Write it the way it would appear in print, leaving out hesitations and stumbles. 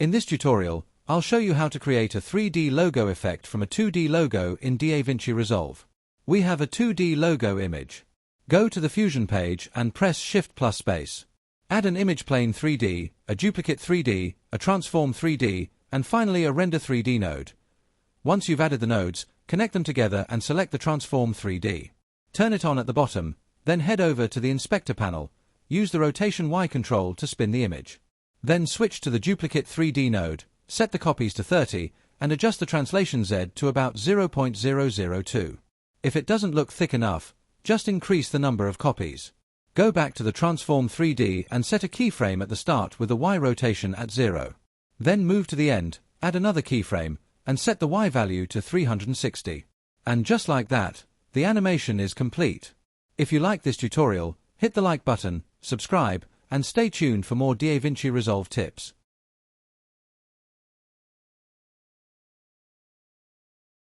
In this tutorial, I'll show you how to create a 3D logo effect from a 2D logo in DaVinci Resolve. We have a 2D logo image. Go to the Fusion page and press Shift plus space. Add an image plane 3D, a duplicate 3D, a transform 3D, and finally a render 3D node. Once you've added the nodes, connect them together and select the transform 3D. Turn it on at the bottom, then head over to the inspector panel. Use the rotation Y control to spin the image. Then switch to the duplicate 3D node, set the copies to 30, and adjust the translation Z to about 0.002. If it doesn't look thick enough, just increase the number of copies. Go back to the transform 3D and set a keyframe at the start with the Y rotation at 0. Then move to the end, add another keyframe, and set the Y value to 360. And just like that, the animation is complete. If you like this tutorial, hit the like button, subscribe, and stay tuned for more DaVinci Resolve tips.